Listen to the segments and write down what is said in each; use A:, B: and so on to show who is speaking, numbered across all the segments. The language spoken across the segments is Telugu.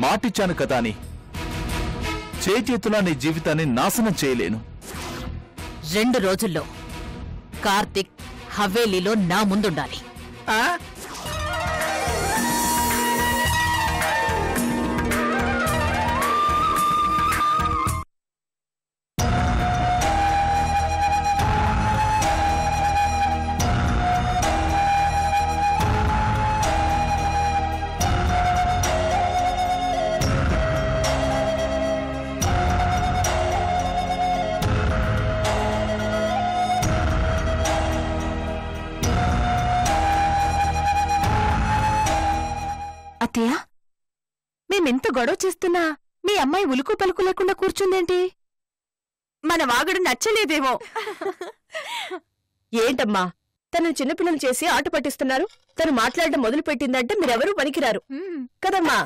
A: మాటిచ్చాను కదా అని చేతులా నీ జీవితాన్ని నాశనం చేయలేను.
B: 2 రోజుల్లో కార్తిక్ హవేలీలో నా ముందుండాలి.
C: అత్తయ్య, మేమెంత గొడవ చేస్తున్నా మీ అమ్మాయి ఉలుకు పలుకు లేకుండా కూర్చుందేంటి?
D: మన వాగుడు నచ్చలేదేమో. ఏంటమ్మా, తను చిన్నపిల్లలు చేసి ఆట పట్టిస్తున్నారు. తను మాట్లాడడం మొదలు పెట్టిందంటే మీరెవరూ పనికిరారు కదమ్మా.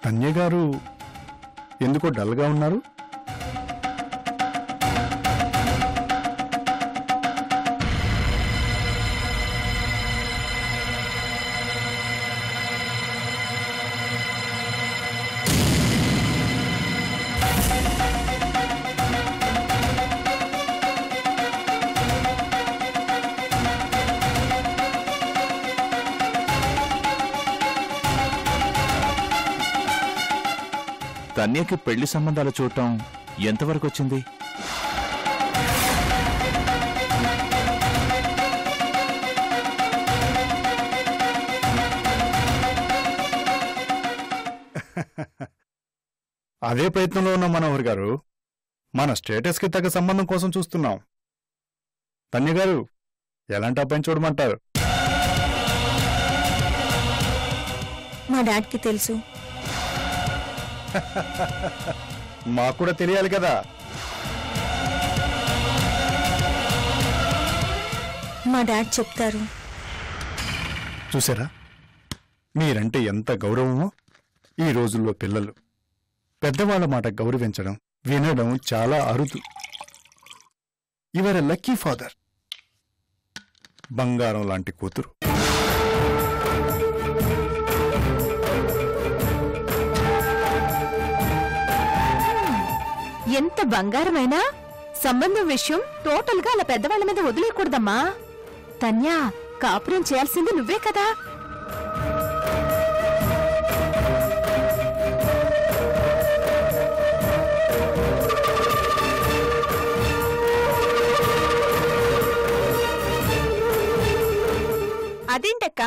E: కన్య గారు ఎందుకో డల్గా ఉన్నారు?
A: కన్యకి పెళ్లి సంబంధాలు చూడటం ఎంతవరకు వచ్చింది?
E: అదే ప్రయత్నంలో ఉన్న మనోహర్ గారు, మన స్టేటస్కి తగ్గ సంబంధం కోసం చూస్తున్నాం. కన్య గారు ఎలాంటి అబ్బాయిని చూడమంటారు?
C: మా డాడ్కి తెలుసు.
E: మాకు కూడా తెలియాలి కదా.
C: మా డాడ్ చెప్తారు.
E: చూసారా, మీరంటే ఎంత గౌరవమో. ఈ రోజుల్లో పిల్లలు పెద్దవాళ్ల మాట గౌరవించడం, వినడం చాలా అరుదు. Your a lucky father. బంగారం లాంటి కూతురు.
C: ఎంత బంగారమైనా సంబంధం విషయం టోటల్ గా అలా పెద్దవాళ్ల మీద వదిలేయకూడదమ్మా. తన్యా, కాపురం చేయాల్సింది నువ్వే కదా.
D: అదేంటక్క,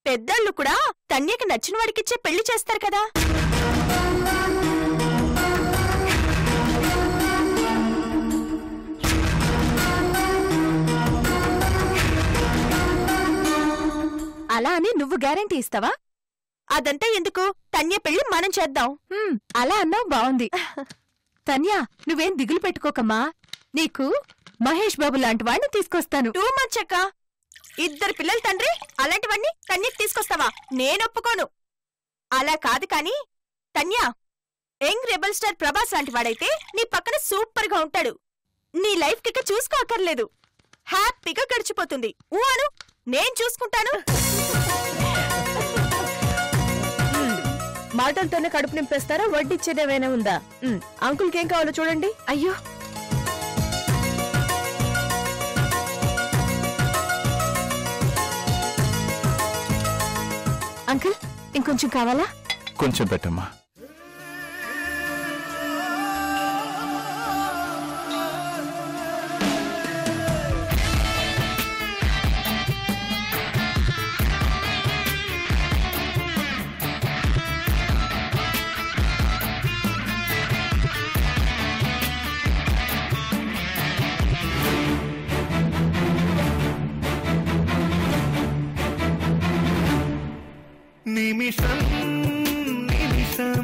D: పెద్దళ్ళు కూడా తన్యకి నచ్చిన వాడికిచ్చే పెళ్లి చేస్తారు కదా.
C: అలా అని నువ్వు గ్యారంటీ ఇస్తావా?
D: అదంతా ఎందుకు, తన్య పెళ్లి మనం చేద్దాం.
C: అలా అన్నావు, బావుంది. తన్యా, నువ్వేం దిగులు పెట్టుకోకమ్మా. నీకు మహేష్ బాబు లాంటి వాడిని తీసుకొస్తాను.
D: టూ మచ్ అక్క. 2 పిల్లల తండ్రి అలాంటివన్నీ తన్యకి తీసుకొస్తావా? నేనొప్పుకోను. అలా కాదు కాని Tanya, young rebel star Prabhas లాంటి వాడైతే నీ పక్కన సూపర్ గా ఉంటాడు. నీ లైఫ్ కిక చూసుకోకర్లేదు, హ్యాపీగా గడిచిపోతుంది. అను, నేను చూసుకుంటాను. మాటలతోనే కడుపు నింపేస్తారా? వడ్డిచ్చేదేమైనా ఉందా? అంకుల్కి ఏం కావాలో చూడండి.
C: అయ్యో, అంకుల్ ఇంకొంచెం కావాలా?
A: కొంచెం పెట్టమ్మా.
F: నిమిషం నిమిషం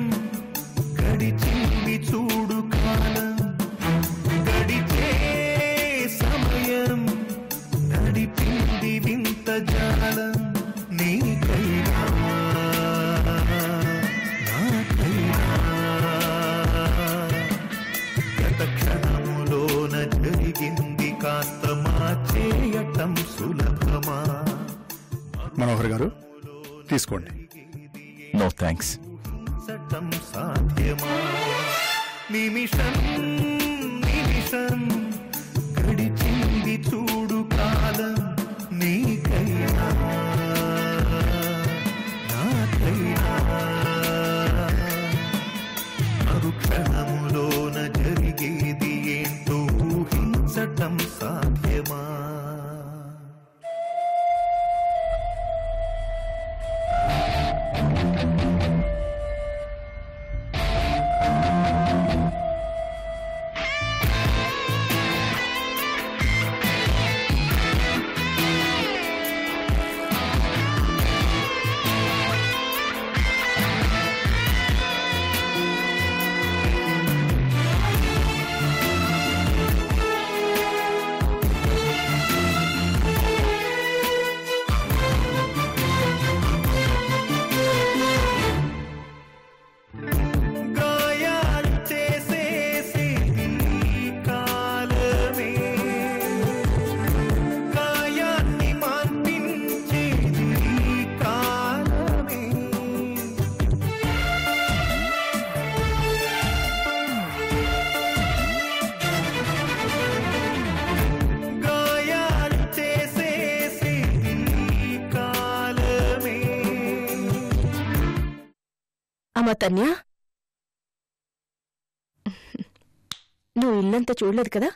E: గారు తీసుకోండి.
A: No thanks.
F: నిమిషం నిమిషం గడిచింది చూడు కాలం నీకైనా నాకైనా మరుక్షణములోన జరిగేది ఏంటో ఊహించటం సాధ్యమా?
C: అమ్మా తన్యా, నువ్వు ఇల్లంతా చూడలేదు కదా,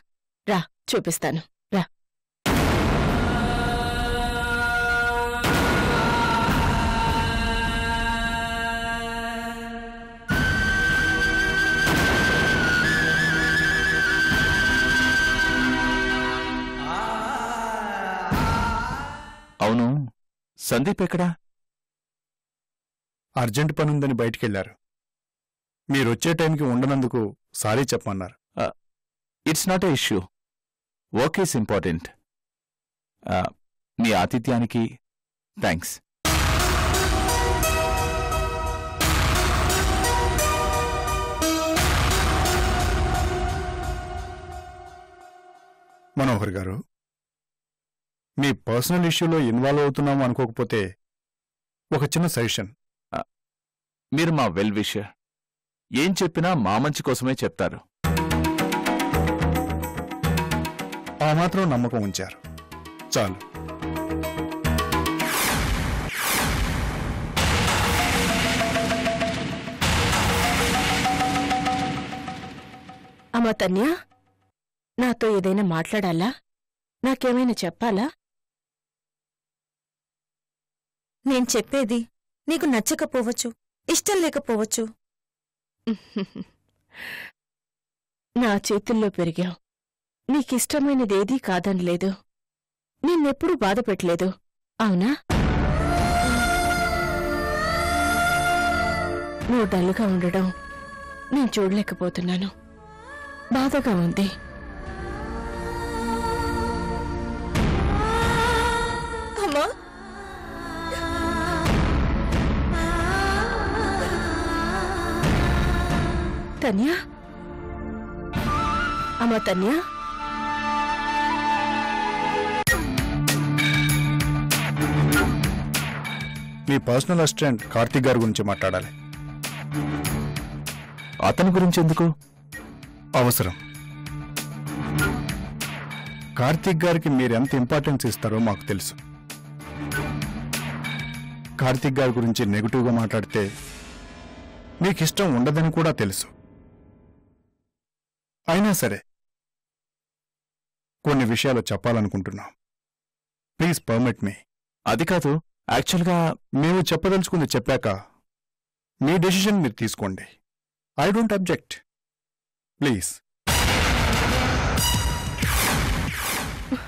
C: రా చూపిస్తాను, రా.
A: అవును, సందీప్ ఎక్కడా?
E: అర్జెంట్ పనుందని బయటికెళ్లారు. మీరొచ్చే టైంకి ఉండనందుకు సారీ చెప్పమన్నారు.
A: It's not a issue. Work is important. మీ ఆతిథ్యానికి థ్యాంక్స్.
E: మనోహర్ గారు, మీ పర్సనల్ ఇష్యూలో ఇన్వాల్వ్ అవుతున్నాము అనుకోకపోతే ఒక చిన్న సజెషన్.
A: మీరు మా వెల్ విషర్. ఏం చెప్పినా మా మంచి కోసమే చెప్తారు.
E: ఆ మాత్రం నమ్మకం ఉంచారు చాలు.
C: అమ్మా తన్యా, నాతో ఏదైనా మాట్లాడాలా? నాకేమైనా చెప్పాలా?
D: నేను చెప్పేది నీకు నచ్చకపోవచ్చు, ఇష్టం లేకపోవచ్చు.
C: నా చేతుల్లో పెరిగావు. నీకిష్టమైనదేదీ కాదనలేదు. నిన్నెప్పుడూ బాధ పెట్టలేదు, అవునా? నువ్వు డల్గా ఉండడం నేను చూడలేకపోతున్నాను. బాధగా ఉంది.
D: అమ్మా,
C: తన్యా, అమ్మా తన్యా,
E: మీ పర్సనల్ అసిస్టెంట్ కార్తీక్ గారి గురించి మాట్లాడాలి.
A: అతని గురించి ఎందుకు?
E: అవసరం. కార్తీక్ గారికి మీరెంత ఇంపార్టెన్స్ ఇస్తారో మాకు తెలుసు. కార్తీక్ గారి గురించి నెగిటివ్గా మాట్లాడితే మీకిష్టం ఉండదని కూడా తెలుసు. అయినా సరే కొన్ని విషయాలు చెప్పాలనుకుంటున్నాం. Please permit me.
A: అది కాదు, యాక్చువల్గా
E: మేము చెప్పదలుచుకుంది చెప్పాక మీ డెసిషన్ మీరు తీసుకోండి. I don't object. ప్లీజ్.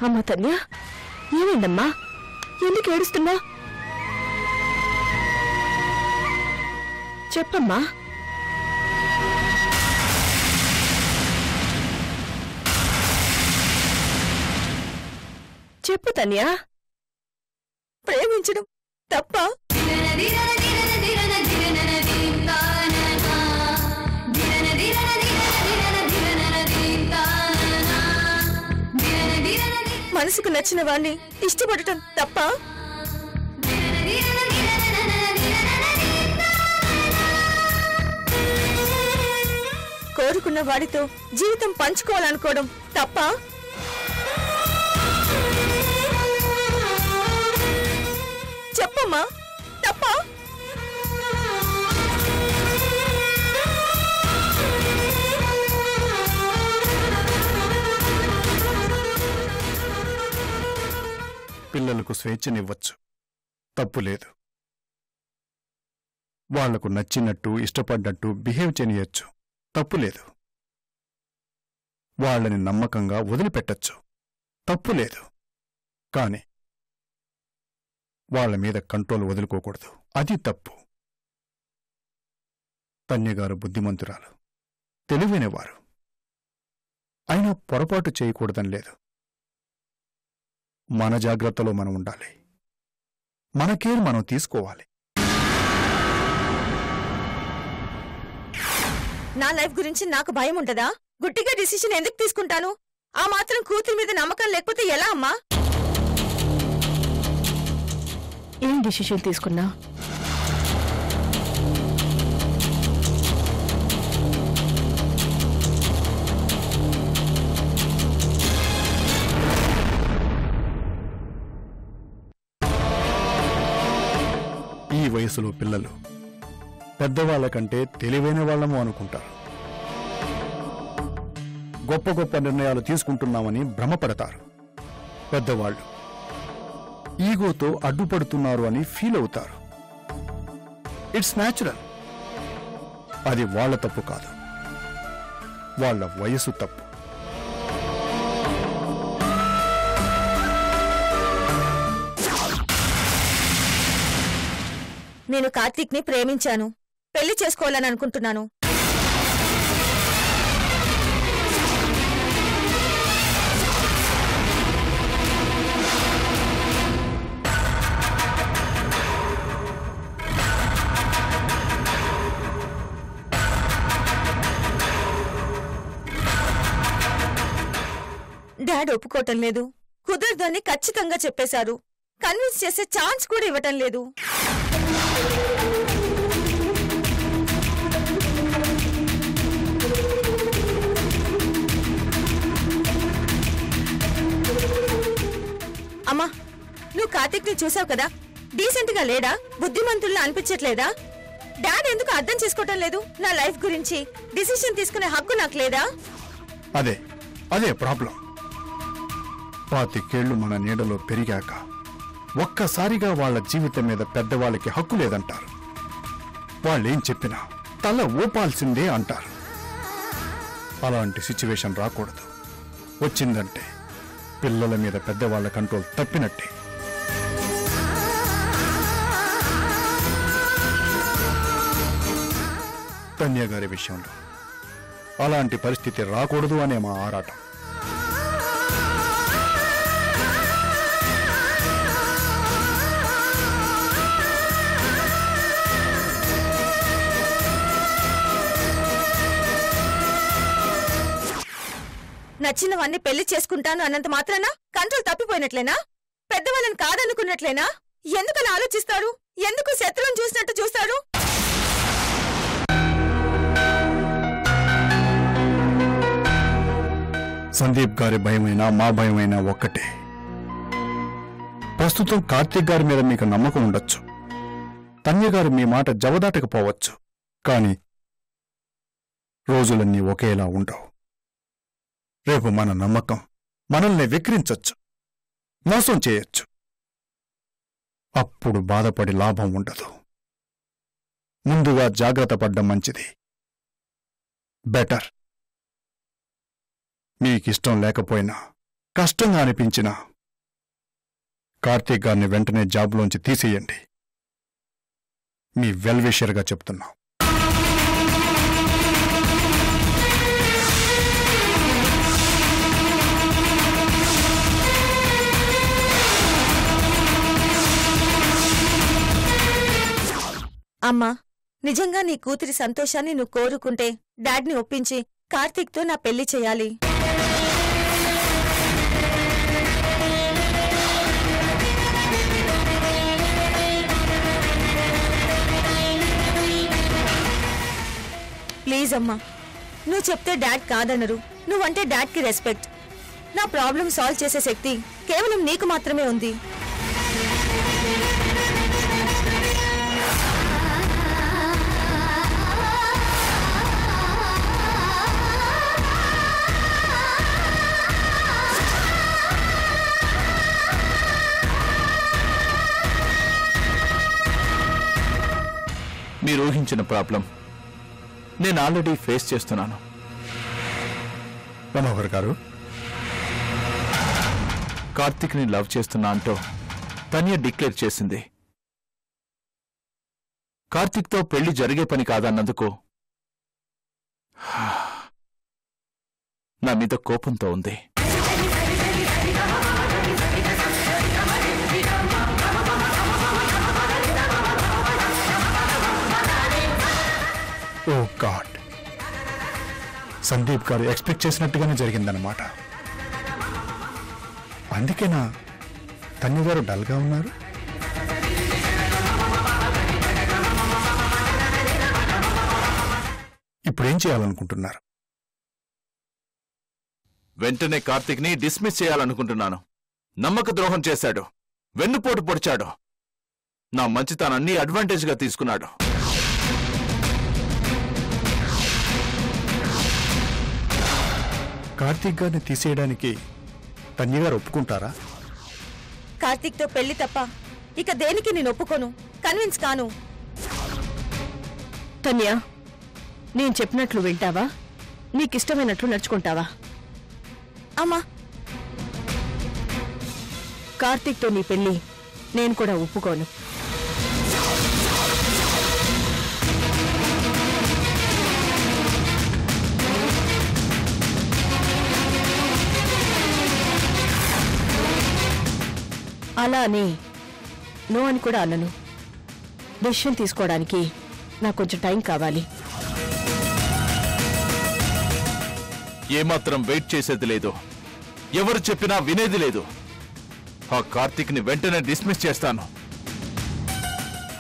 C: అమ్మా తన్యా, ఏమైందమ్మా? ఎందుకు ఏడుస్తున్నా? చెప్పమ్మా. చెప్పు తన్యా.
D: ప్రేమించడం తప్ప? మనసుకు నచ్చిన వాణ్ణి ఇష్టపడటం తప్ప? కోరుకున్న వాడితో జీవితం పంచుకోవాలనుకోవడం తప్ప? చెప్పమ్మా, తప్ప?
E: పిల్లలకు స్వేచ్ఛనివ్వచ్చు, తప్పులేదు. వాళ్లకు నచ్చినట్టు ఇష్టపడ్డట్టు బిహేవ్ చేయనియచ్చు, తప్పులేదు. వాళ్ళని నమ్మకంగా వదిలిపెట్టచ్చు, తప్పులేదు. కాని వాళ్ల మీద కంట్రోల్ వదులుకోకూడదు, అది తప్పు. తన్యగారు బుద్ధిమంతురాలు, తెలివైనవారు. అయినా పొరపాటు చేయకూడదని లేదు. మన జాగ్రత్తలో మనం ఉండాలి, మన కేర్ మనం తీసుకోవాలి.
D: నా లైఫ్ గురించి నాకు భయం ఉంటదా? గుట్టిగా డిసిషన్ ఎందుకు తీసుకుంటాను? ఆ మాత్రం కూతురి మీద నమ్మకం లేకపోతే ఎలా అమ్మా?
C: ఏం డిసిషన్ తీసుకున్నా?
E: ఈ వయసులో పిల్లలు పెద్దవాళ్లకంటే తెలివైన వాళ్ళము అనుకుంటారు. గొప్ప గొప్ప నిర్ణయాలు తీసుకుంటున్నామని భ్రమపడతారు. పెద్దవాళ్లు ఈగోతో అడ్డుపడుతున్నారు అని ఫీల్ అవుతారు. It's natural. అది వాళ్ల తప్పు కాదు, వాళ్ల వయసు తప్పు.
D: నేను కార్తీక్ ని ప్రేమించాను, పెళ్లి చేసుకోవాలని అనుకుంటున్నాను. డాడ్ ఒప్పుకోవటం లేదు, కుదరదని ఖచ్చితంగా చెప్పేశారు. కన్విన్స్ చేసే ఛాన్స్ కూడా ఇవ్వటం లేదు. అమ్మా, నువ్వు కార్తీక్ ని చూసావు కదా, డీసెంట్ గా లేడా? బుద్ధిమంతుల్లా అనిపించట్లేదా? డాడ్ ఎందుకు అర్థం చేసుకోవటం లేదు? నా లైఫ్ గురించి డిసిషన్ తీసుకునే హక్కు నాకు లేదా?
E: అదే ప్రాబ్లం. 25 ఏళ్లు మన నీడలో పెరిగాక ఒక్కసారిగా వాళ్ల జీవితం మీద పెద్దవాళ్ళకి హక్కు లేదంటారు. వాళ్ళేం చెప్పినా తల ఊపాల్సిందే అంటారు. అలాంటి సిచ్యువేషన్ రాకూడదు. వచ్చిందంటే పిల్లల మీద పెద్దవాళ్ల కంట్రోల్ తప్పినట్టే. తన్య గారి విషయంలో అలాంటి పరిస్థితి రాకూడదు అనే మా ఆరాటం.
D: నచ్చినవన్నీ పెళ్లి చేసుకుంటాను అన్నంత మాత్రాన కంట్రోల్ తప్పిపోయినట్లేనా? పెద్దవాళ్ళని కాదనుకున్నట్లేనా? ఎందుకలా ఆలోచిస్తారు? ఎందుకు శత్రువుని చూసినట్టు చూస్తారు?
E: సందీప్ గారి భయమైనా మా భయమైనా ఒక్కటే. ప్రస్తుతం కార్తీక్ గారి మీద మీకు నమ్మకం ఉండొచ్చు, తన్య గారు మీ మాట జవదాటకపోవచ్చు. కాని రోజులన్నీ ఒకేలా ఉండవు. రేపు మన నమ్మకం మనల్ని విక్రించొచ్చు, మోసం చేయొచ్చు. అప్పుడు బాధపడి లాభం ఉండదు. ముందుగా జాగ్రత్త పడ్డం మంచిది, బెటర్. మీకిష్టం లేకపోయినా, కష్టంగా అనిపించినా కార్తీక్ గారిని వెంటనే జాబ్లోంచి తీసేయండి. మీ వెల్ విషర్గా చెప్తున్నా.
D: అమ్మా, నిజంగా నీ కూతురి సంతోషాన్ని నువ్వు కోరుకుంటే డాడ్ని ఒప్పించి కార్తీక్తో నా పెళ్లి చేయాలి. ప్లీజ్ అమ్మా, నువ్వు చెప్తే డాడ్ కాదనరు. నువ్వంటే డాడ్కి రెస్పెక్ట్. నా ప్రాబ్లం సాల్వ్ చేసే శక్తి కేవలం నీకు మాత్రమే ఉంది.
A: మీరు ఊహించిన ప్రాబ్లం నేను ఆల్రెడీ ఫేస్ చేస్తున్నాను.
E: మనోహర్ గారు,
A: కార్తిక్ని లవ్ చేస్తున్నా అంటూ తన్య డిక్లేర్ చేసింది. కార్తిక్తో పెళ్లి జరిగే పని కాదన్నందుకు నా మీద కోపంతో ఉంది.
E: ఓ గాడ్, సందీప్ గారు ఎక్స్పెక్ట్ చేసినట్టుగానే జరిగిందన్నమాట. అందుకేనా తన్య గారు డల్గా ఉన్నారు? ఇప్పుడేం చేయాలనుకుంటున్నారు?
A: వెంటనే కార్తిక్ని డిస్మిస్ చేయాలనుకుంటున్నాను. నమ్మక ద్రోహం చేశాడు, వెన్నుపోటు పొడిచాడు, నా మంచితనాన్ని అడ్వాంటేజ్గా తీసుకున్నాడు.
E: కార్తీక్ గారిని తీసేయడానికి తన్య గారు ఒప్పుకుంటారా?
D: కార్తీక్తో పెళ్లి తప్ప ఇక దేనికి నేను ఒప్పుకోను, కన్విన్స్ కాను.
C: తన్య, నేను చెప్పినట్లు వింటావా? నీకిష్టమైనట్లు నడుచుకుంటావా?
D: అమ్మా,
C: కార్తీక్తో నీ పెళ్లి నేను కూడా ఒప్పుకోను. అలా అని నో అని కూడా అన్నను. డెసిషన్ తీసుకోవడానికి నాకు కొంచెం టైం కావాలి.
A: ఏమాత్రం వెయిట్ చేసేది లేదు, ఎవరు చెప్పినా వినేది లేదు. ఆ కార్తిక్ని వెంటనే డిస్మిస్ చేస్తాను.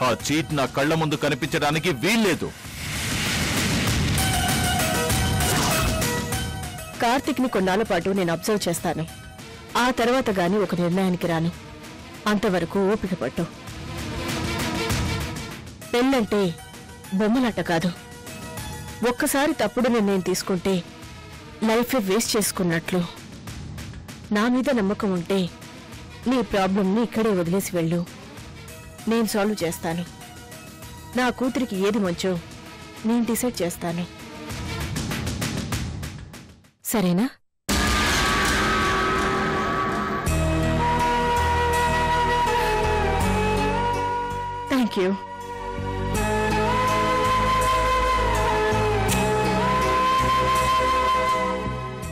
A: ఆ చీట్ నా కళ్ల ముందు కనిపించడానికి వీల్లేదు.
C: కార్తీక్ని కొన్నాళ్ల పాటు నేను అబ్జర్వ్ చేస్తాను. ఆ తర్వాత గాని ఒక నిర్ణయానికి రాను. అంతవరకు ఓపిక పట్టు. పెళ్ళంటే బొమ్మలాట కాదు. ఒక్కసారి తప్పుడు నిర్ణయం తీసుకుంటే లైఫ్ వేస్ట్ చేసుకున్నట్లు. నా మీద నమ్మకం ఉంటే నీ ప్రాబ్లంని ఇక్కడే వదిలేసి వెళ్ళు. నేను సాల్వ్ చేస్తాను. నా కూతురికి ఏది మంచో నేను డిసైడ్ చేస్తాను. సరేనా? Thank you.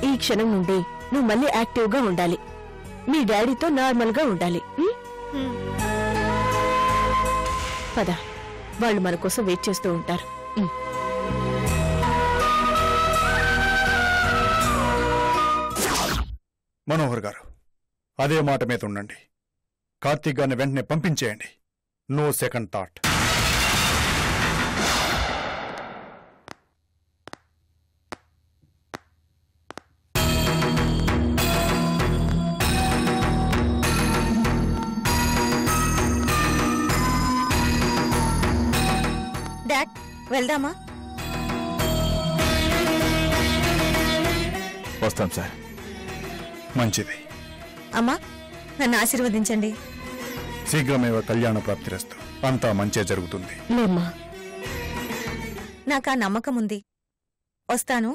C: ఈ క్షణం నుండి నువ్వు మళ్ళీ యాక్టివ్గా ఉండాలి. మీ డాడీతో నార్మల్గా ఉండాలి. పద, వాళ్ళు మన కోసం వెయిట్ చేస్తూ ఉంటారు.
E: మనోహర్ గారు, అదే మాట మీద ఉండండి. కార్తీక్ గారిని వెంటనే పంపించేయండి. No second thought.
D: డాడ్, వెళ్దామా?
A: వస్తాం సార్.
E: మంచిది.
D: అమ్మా, నన్ను ఆశీర్వదించండి.
E: శీఘ్రమేవ కళ్యాణ ప్రాప్తిరస్తు. అంతా మంచే జరుగుతుంది.
C: లేమ్మా,
D: నాకు ఆ నమ్మకం ఉంది. వస్తాను.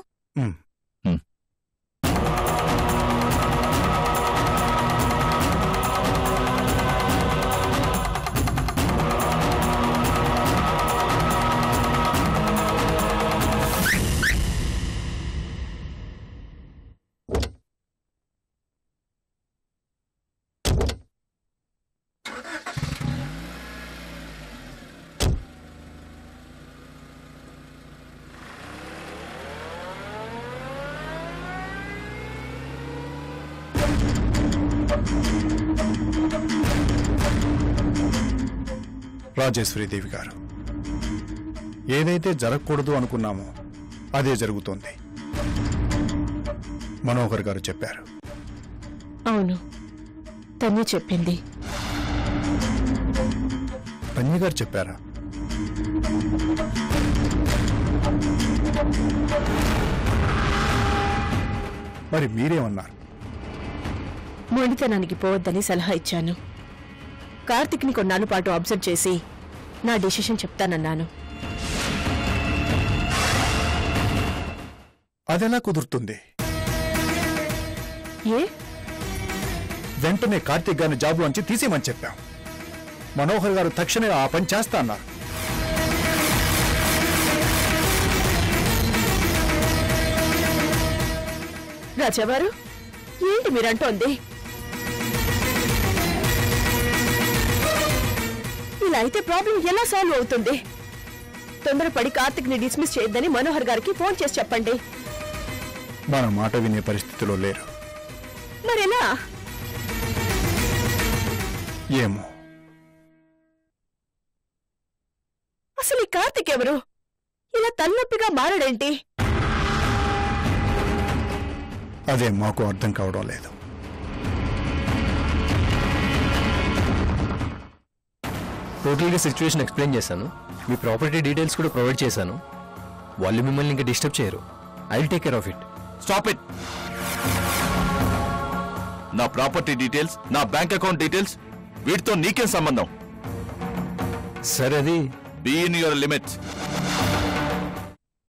E: రాజేశ్వరీదేవి గారు, ఏదైతే జరగకూడదు అనుకున్నామో అదే జరుగుతోంది. మనోహర్ గారు చెప్పారు.
C: అవును, తనే చెప్పింది.
E: తన్య గారు చెప్పారా? మరి మీరేమన్నారు?
C: మొండితనానికి పోవద్దని సలహా ఇచ్చాను. కార్తిక్ని కొన్నాళ్ళ పాటు అబ్జర్వ్ చేసి నా డిసిషన్ చెప్తానన్నాను.
E: అదెలా కుదురుతుంది?
C: ఏ?
E: వెంటనే కార్తిక్ గారిని జాబులోంచి తీసేయమని చెప్పాం. మనోహర్ గారు తక్షణమే ఆ పని చేస్తా అన్నారు.
C: రాజావారు, ఏంటి మీరంటోంది? ఇలా అయితే ప్రాబ్లం ఎలా సాల్వ్ అవుతుంది? తొందరపడి కార్తిక్ ని డిస్మిస్ చేయొద్దని మనోహర్ గారికి ఫోన్ చేసి చెప్పండి.
E: మన మాట వినే పరిస్థితిలో లేరు.
C: మరెలా?
E: ఏమో.
C: అసలు ఈ కార్తిక్ ఎవరు? ఇలా తలనొప్పిగా మారడేంటి?
E: అదే మాకు అర్థం కావడం లేదు.
G: టోటల్గా సిచ్యువేషన్ ఎక్స్ప్లెయిన్ చేశాను. మీ ప్రాపర్టీ డీటెయిల్స్ కూడా ప్రొవైడ్ చేశాను. వాళ్ళు మిమ్మల్ని ఇంకా డిస్టర్బ్ చేయరు. I will take care of it.
A: Stop it. నా ప్రాపర్టీ డీటెయిల్స్, నా బ్యాంక్ అకౌంట్ డీటెయిల్స్ వీటితో నీకేం సంబంధం?
G: సరే, అది
A: బీ ఇన్ యువర్ లిమిట్స్.